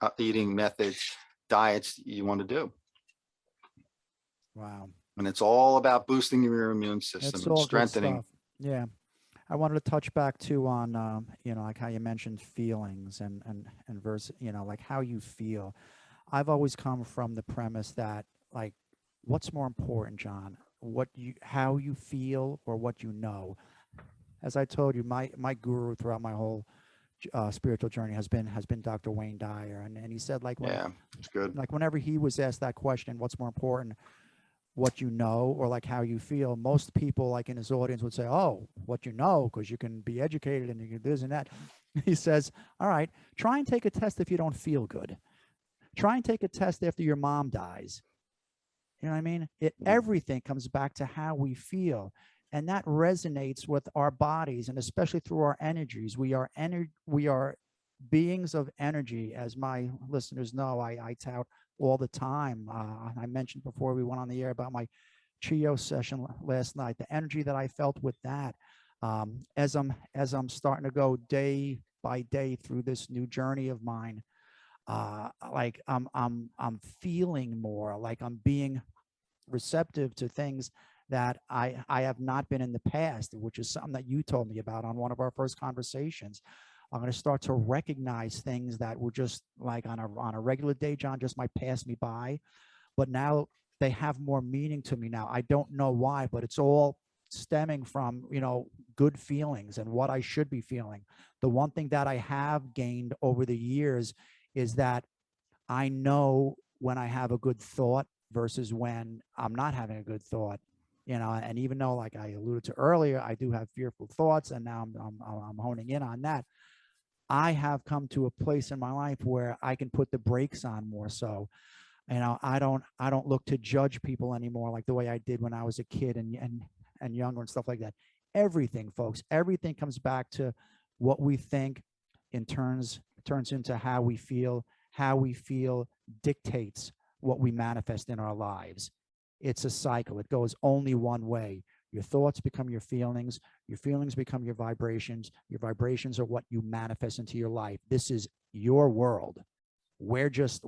methods, diets you want to do. Wow. And it's all about boosting your immune system It's and all good strengthening. stuff. Yeah. I wanted to touch back too on, like how you mentioned feelings and versus, like how you feel. I've always come from the premise that, like, what's more important, John? How you feel or what you know? As I told you, my guru throughout my whole spiritual journey has been Dr. Wayne Dyer, and he said, Yeah, it's good. like whenever he was asked that question, what's more important, what you know or like how you feel, most people like in his audience would say, oh, what you know, because you can be educated and you can this and that. He says, all right, try and take a test if you don't feel good. Try and take a test after your mom dies. You know what I mean? Everything comes back to how we feel. And that resonates with our bodies, and especially through our energies. We are beings of energy, as my listeners know. I tout all the time. I mentioned before we went on the air about my Chio session last night, the energy that I felt with that. As I'm starting to go day by day through this new journey of mine, like I'm feeling more, like I'm being receptive to things that I have not been in the past, which is something that you told me about on one of our first conversations. I'm going to start to recognize things that were just like on a regular day, John, just might pass me by, but now they have more meaning to me now. I don't know why, but it's all stemming from, good feelings and what I should be feeling. The one thing that I have gained over the years is that I know when I have a good thought versus when I'm not having a good thought. And even though, like I alluded to earlier, I do have fearful thoughts, and now I'm honing in on that. I have come to a place in my life where I can put the brakes on more so. I don't look to judge people anymore like the way I did when I was a kid and younger and stuff like that. Everything, folks, everything comes back to what we think in turns into how we feel. How we feel dictates what we manifest in our lives. It's a cycle. It goes only one way. Your thoughts become your feelings become your vibrations are what you manifest into your life. This is your world. We're just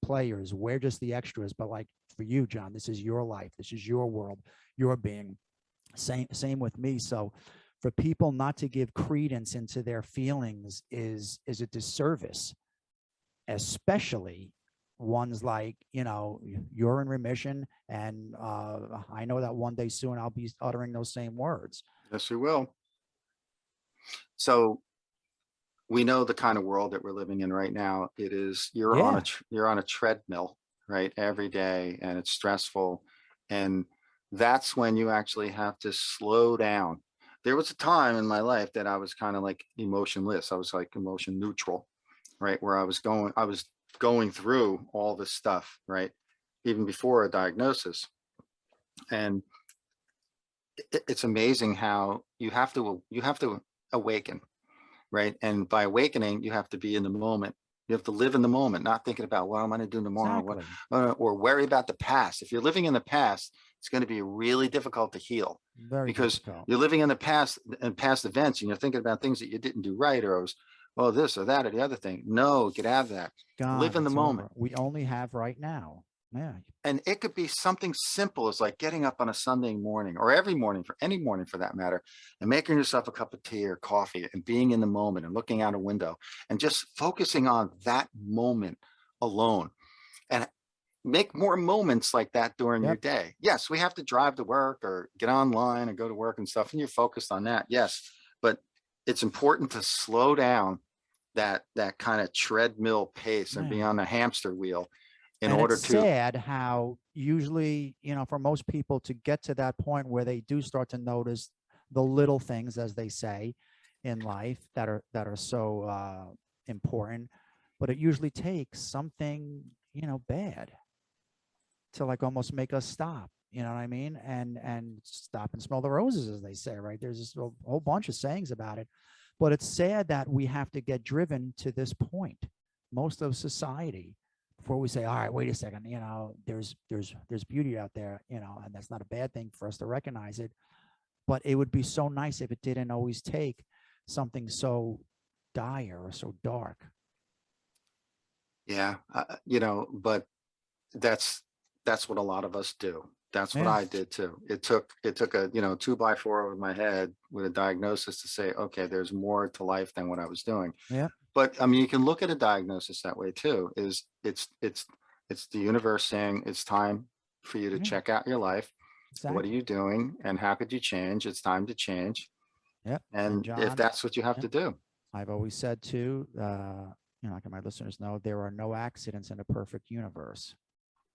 players, we're just the extras, but like for you, John, this is your life, this is your world, your being. Same with me. So for people not to give credence into their feelings is a disservice, especially ones like, you're in remission, and I know that one day soon I'll be uttering those same words. Yes, we will. So we know the kind of world that we're living in right now. It is, Yeah. you're on a treadmill, right, every day, and it's stressful. And that's when you actually have to slow down. there was a time in my life that I was kind of like emotionless. I was like emotion neutral, right? Where I was going through all this stuff, right? Even before a diagnosis. And it's amazing how you have to awaken, right? And by awakening, you have to be in the moment. You have to live in the moment, not thinking about what I'm going to do tomorrow, Exactly. or worry about the past. If you're living in the past, it's going to be really difficult to heal Very because difficult. you're living in the past and past events, and you're thinking about things that you didn't do right, or was, oh, this or that or the other thing. No, get out of that. Live Gone. in the It's moment. over. We only have right now. Yeah. And it could be something simple as like getting up on a Sunday morning or every morning, for any morning for that matter, and making yourself a cup of tea or coffee and being in the moment and looking out a window and just focusing on that moment alone. And make more moments like that during your Yep. day. Yes, we have to drive to work or get online and go to work and stuff, and you're focused on that. Yes, but it's important to slow down that kind of treadmill pace and be Yeah. on the hamster wheel in And order it's to. sad how usually, for most people to get to that point where they do start to notice the little things, as they say, in life that are so important, but it usually takes something, bad to like almost make us stop. You know what I mean? And stop and smell the roses, as they say, right? There's just a whole bunch of sayings about it, but it's sad that we have to get driven to this point. Most of society, before we say, all right, wait a second, there's beauty out there, and that's not a bad thing for us to recognize it. But it would be so nice if it didn't always take something so dire or so dark. Yeah, but that's that's what a lot of us do. That's what Yeah, I did too. It took a 2x4 over my head with a diagnosis to say, okay, there's more to life than what I was doing. yeah, But I mean, you can look at a diagnosis that way too. Is it's the universe saying it's time for you to yeah, check out your life. What are exactly. you doing, and how could you change? It's time to change, Yep. And and if John, that's what you have yep, to do. I've always said too, like my listeners know, there are no accidents in a perfect universe.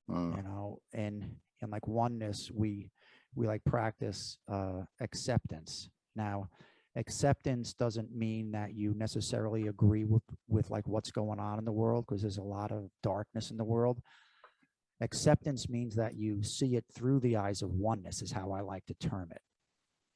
Mm, And like oneness, we like practice acceptance. Now, acceptance doesn't mean that you necessarily agree with like what's going on in the world, because there's a lot of darkness in the world. Acceptance means that you see it through the eyes of oneness, is how I like to term it.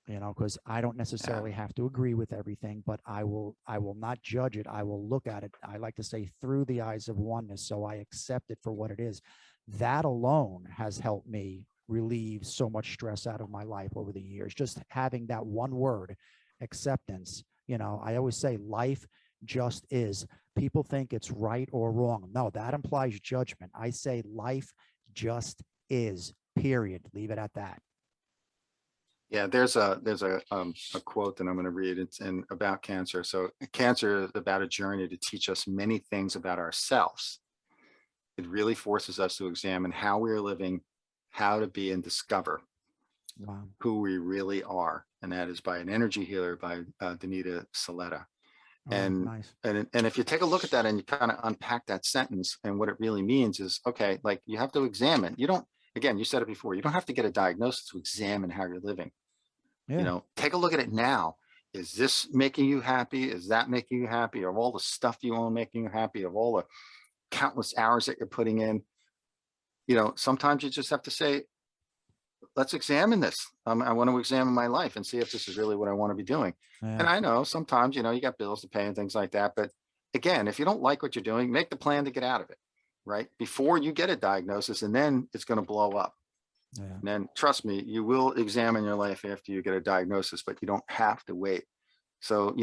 Because I don't yeah. necessarily have to agree with everything, but I will not judge it. I will look at it, I like to say, through the eyes of oneness, so I accept it for what it is. That alone has helped me relieve so much stress out of my life over the years. Just having that one word, acceptance. I always say life just is. People think it's right or wrong. No, that implies judgment. I say life just is, period. Leave it at that. Yeah, there's a quote that I'm going to read. It's in about cancer. So cancer is about a journey to teach us many things about ourselves. It really forces us to examine how we are living, how to be and discover Wow. who we really are. And that is by an energy healer by Danita Saletta. Oh, And nice. and if you take a look at that and you kind of unpack that sentence, and what it really means is, okay, like you have to examine. You don't, again, you said it before, you don't have to get a diagnosis to examine how you're living. Yeah. Take a look at it now. Is this making you happy? Is that making you happy? Of all the stuff you own making you happy? Of all the countless hours that you're putting in? Sometimes you just have to say, let's examine this. I want to examine my life and see if this is really what I want to be doing. Yeah. And I know sometimes, you got bills to pay and things like that. But again, if you don't like what you're doing, make the plan to get out of it, right? Before you get a diagnosis, and then it's going to blow up. Yeah. And then trust me, you will examine your life after you get a diagnosis, but you don't have to wait. So,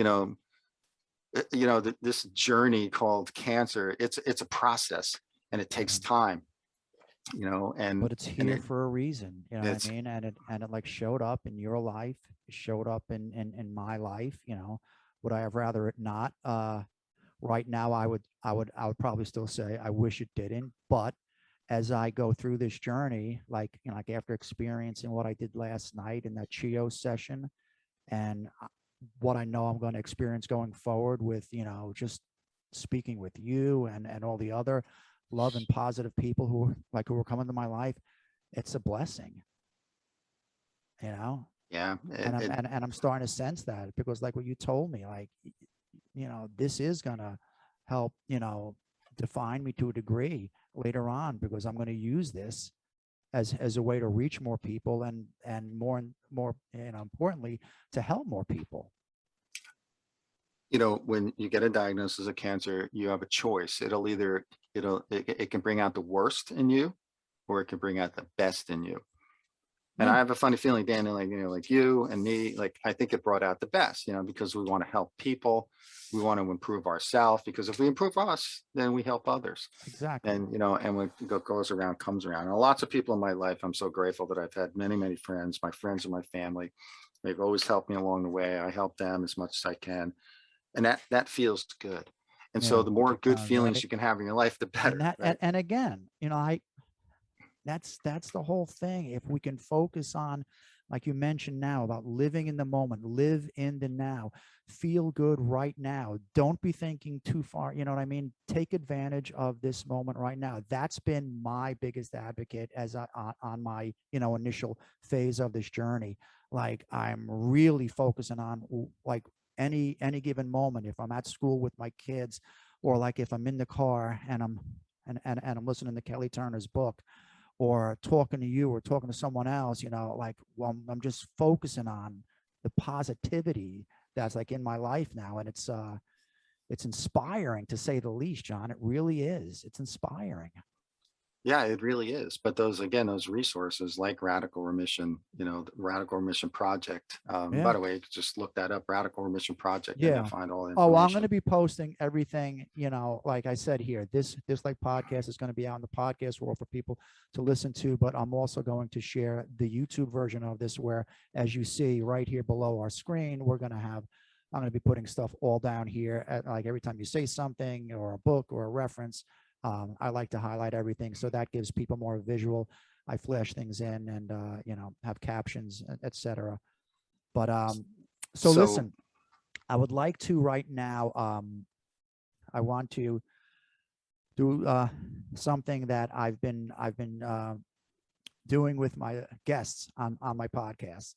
this journey called cancer, it's a process, and it takes Yeah. time, and But it's and here for a reason, you know what I it's mean? And it like showed up in your life, showed up in my life, would I have rather it not? Right now I would probably still say I wish it didn't, but as I go through this journey, like after experiencing what I did last night in that Chio session, and what I know I'm going to experience going forward with, just speaking with you and all the other love and positive people who are coming to my life, it's a blessing, you know? Yeah. And I'm starting to sense that, because like what you told me, like, this is gonna help, define me to a degree later on, because I'm going to use this as a way to reach more people, and more importantly, to help more people. When you get a diagnosis of cancer, you have a choice. It can bring out the worst in you, or it can bring out the best in you. And I Yeah, have a funny feeling, Daniel, like you and me, like, I think it brought out the best, because we want to help people. We want to improve ourselves, because if we improve us, then we help others. exactly. And what goes around comes around. And lots of people in my life, I'm so grateful that I've had many, many friends. My friends and my family, they've always helped me along the way. I help them as much as I can. And that feels good. And so Yeah, the more good feelings right. you can have in your life, the And better, that, right? and again, that's the whole thing. If we can focus on, like you mentioned now, about living in the moment, live in the now, feel good right now, don't be thinking too far, you know what I mean? Take advantage of this moment right now. That's been my biggest advocate as on my initial phase of this journey. Like, I'm really focusing on, like, any given moment, if I'm at school with my kids, or like if I'm in the car and I'm listening to Kelly Turner's book, or talking to you, or talking to someone else, like, well, I'm just focusing on the positivity that's like in my life now. And it's inspiring, to say the least, John. It really is. It's inspiring. Yeah, it really is. But those resources like Radical Remission, the Radical Remission Project. By Yeah. the way, you can just look that up, Radical Remission Project, and you'll Yeah. find all the Oh, well, I'm going to information. be posting everything, like I said here. This like podcast is going to be out in the podcast world for people to listen to, but I'm also going to share the YouTube version of this, where, as you see right here below our screen, I'm going to be putting stuff all down here. Like, every time you say something, or a book, or a reference, I like to highlight everything, so that gives people more visual. I flash things in, and have captions, etc. But so So, listen, I would like to right now, I want to do something that I've been doing with my guests on my podcast,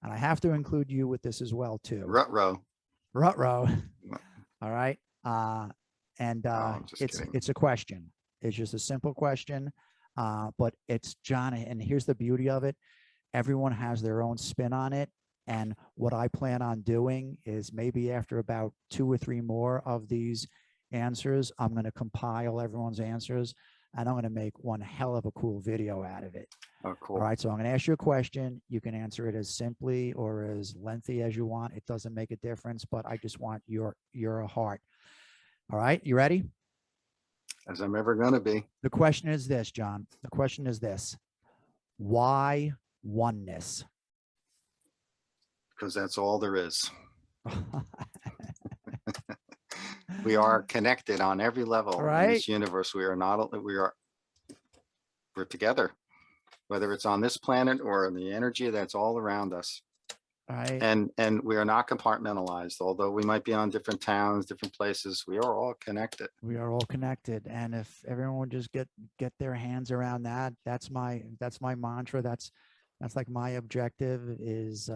and I have to include you with this as well too. Rutro. Rutro. All right. And Oh, I'm just it's kidding. it's a question. It's just a simple question, but it's John. And here's the beauty of it: everyone has their own spin on it. And what I plan on doing is, maybe after about 2 or 3 more of these answers, I'm going to compile everyone's answers, and I'm going to make one hell of a cool video out of it. Oh, All cool. right. So I'm going to ask you a question. You can answer it as simply or as lengthy as you want. It doesn't make a difference, but I just want your heart. All right. You ready? As I'm ever going to be, The question is this, John. The question is this: why oneness? because that's all there is. We are connected on every level in Right. this universe. We're together, whether it's on this planet or in the energy that's all around us. Right. And we are not compartmentalized. Although we might be on different towns, different places, we are all connected. We are all connected. And if everyone would just get their hands around that, that's my mantra. That's like my objective is,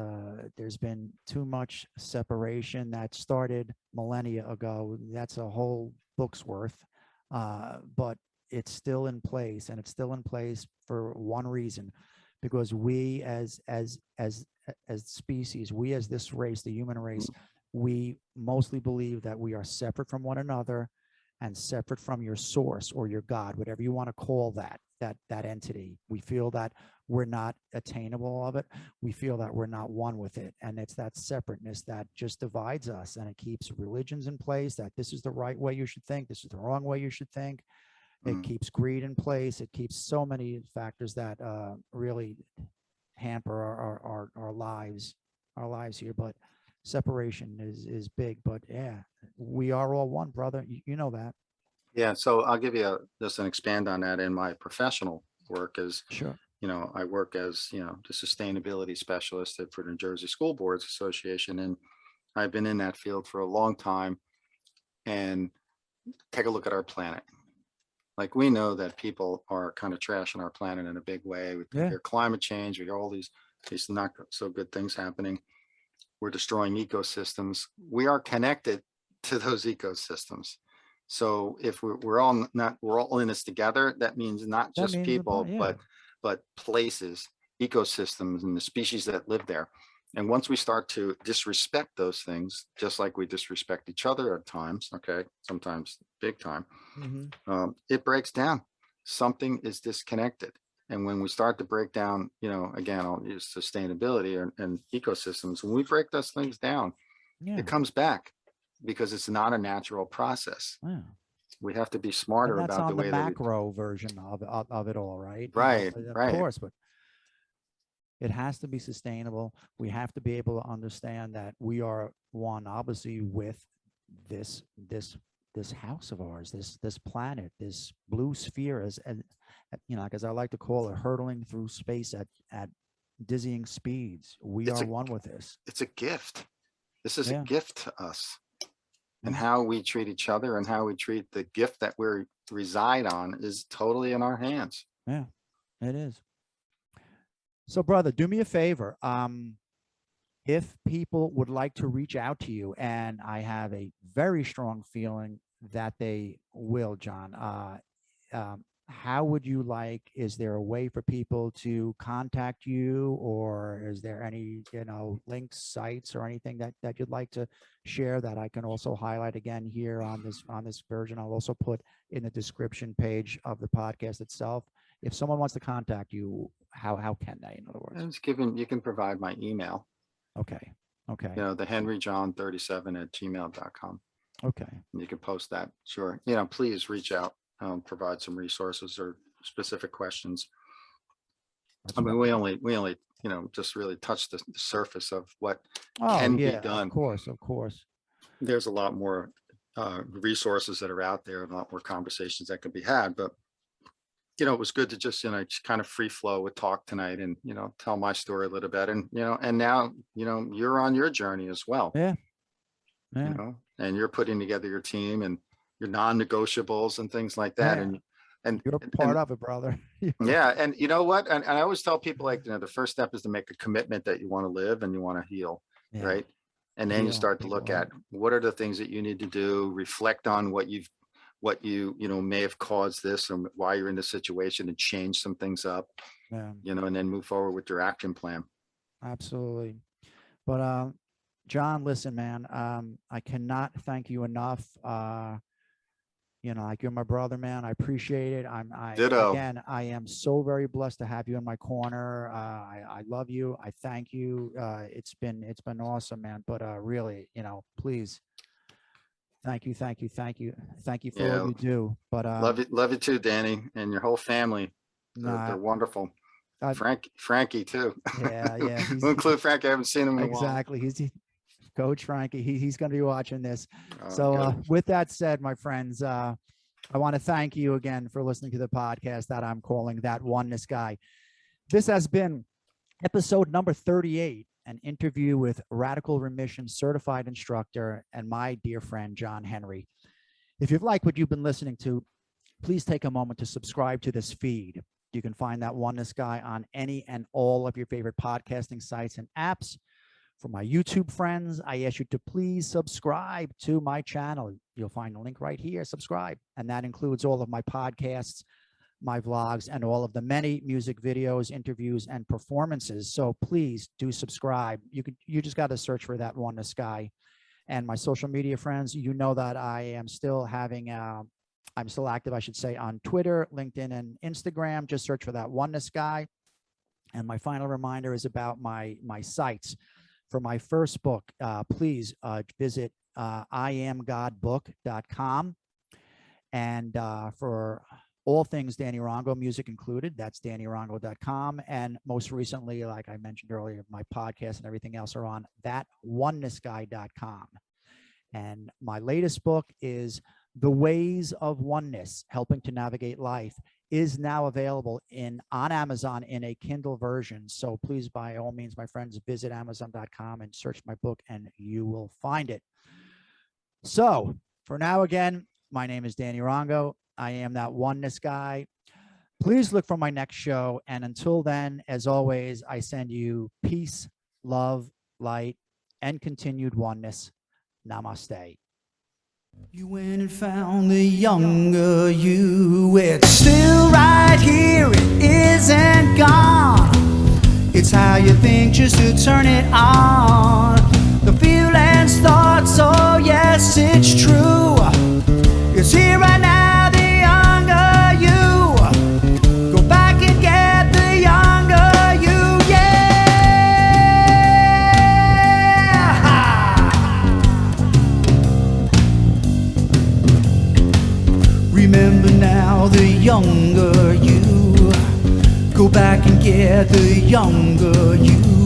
there's been too much separation that started millennia ago. That's a whole book's worth. But it's still in place, and it's still in place for one reason, because we as species, we as this race, the human race, we mostly believe that we are separate from one another, and separate from your source, or your God, whatever you want to call that entity. We feel that we're not attainable of it. We feel that we're not one with it. And it's that separateness that just divides us, and it keeps religions in place, that this is the right way you should think, this is the wrong way you should think. It keeps greed in place. It keeps so many factors that really hamper our lives here. But separation is big. But yeah, we are all one, brother. You know that. Yeah. So I'll give you just an expand on that. In my professional work, as Sure. I work as the sustainability specialist for the New Jersey School Boards Association, and I've been in that field for a long time. And take a look at our planet. Like, we know that people are kind of trashing our planet in a big way. We Yeah. hear climate change, we hear all these These not so good things happening. We're destroying ecosystems. We are connected to those ecosystems. So if we're all in this together, that means not That just means people, yeah. but places, ecosystems, and the species that live there. And once we start to disrespect those things, just like we disrespect each other at times, okay, sometimes big time, it breaks down. Something is disconnected. And when we start to break down, again, I'll use sustainability and ecosystems. When we break those things down, it comes back because it's not a natural process. Yeah. We have to be smarter And that's about on the the way that macro version of it all, right? Right, Of right. course, but it has to be sustainable. We have to be able to understand that we are one, obviously, with this house of ours, this planet, this blue sphere, and as I like to call it, hurtling through space at dizzying speeds. We are one with this. It's a gift. This is a Yeah. gift to us. And how we treat each other and how we treat the gift that we reside on is totally in our hands. Yeah, it is. So, brother, do me a favor. If people would like to reach out to you, and I have a very strong feeling that they will, John, how would you like, is there a way for people to contact you, or is there any, links, sites, or anything that you'd like to share that I can also highlight again here on this version? I'll also put in the description page of the podcast itself. If someone wants to contact you, how can they, in other words? You can provide my email. Okay. Okay. The henryjohn37@gmail.com. Okay. You can post that. Sure. Please reach out, provide some resources or specific questions. I mean, we only, just really touched the surface of what can be done. Of course. There's a lot more resources that are out there, and a lot more conversations that can be had, but it was good to just, kind of free flow with talk tonight and, tell my story a little bit. And, and now, you're on your journey as well. Yeah. And you're putting together your team and your non-negotiables and things like that. Yeah. And you're part of it, brother. Yeah. And you know what? And I always tell people, like, the first step is to make a commitment that you want to live and you want to heal. Yeah. Right. And then you start to look at what are the things that you need to do, reflect on what you may have caused this and why you're in this situation, and change some things up, and then move forward with your action plan. Absolutely. But John, listen, man, I cannot thank you enough. Like, you're my brother, man. I appreciate it. Ditto. Again, I am so very blessed to have you in my corner. I love you. I thank you. It's been awesome, man. But really, please. Thank you for what you do. But love you too, Danny, and your whole family. They're wonderful. Frankie too. Yeah. We'll include Frankie. I haven't seen him in a while. Exactly. He's Coach Frankie. He's going to be watching this. With that said, my friends, I want to thank you again for listening to the podcast that I'm calling That Oneness Guy. This has been episode number 38. An interview with Radical Remission Certified Instructor and my dear friend, John Henry. If you've liked what you've been listening to, please take a moment to subscribe to this feed. You can find That Oneness Guy on any and all of your favorite podcasting sites and apps. For my YouTube friends, I ask you to please subscribe to my channel. You'll find the link right here, subscribe. And that includes all of my podcasts, my vlogs, and all of the many music videos, interviews, and performances. So please do subscribe. You just got to search for That Oneness Guy. And my social media friends, that I am still having, I'm still active, I should say, on Twitter, LinkedIn, and Instagram. Just search for That Oneness Guy. And my final reminder is about my sites. For my first book, please visit iamgodbook.com. And for all things Danny Rongo, music included, that's dannyrongo.com. And most recently, like I mentioned earlier, my podcast and everything else are on thatonenessguy.com. And my latest book is The Ways of Oneness, Helping to Navigate Life, is now available on Amazon in a Kindle version. So please, by all means, my friends, visit amazon.com and search my book and you will find it. So for now, again, my name is Danny Rongo. I am That Oneness Guy. Please look for my next show. And until then, as always, I send you peace, love, light, and continued oneness. Namaste. You went and found the younger you. It's still right here. It isn't gone. It's how you think just to turn it on. The feelings, thoughts, oh yes, it's true. It's here right now, the younger you. Go back and get the younger you, yeah! Remember now, the younger you. Go back and get the younger you.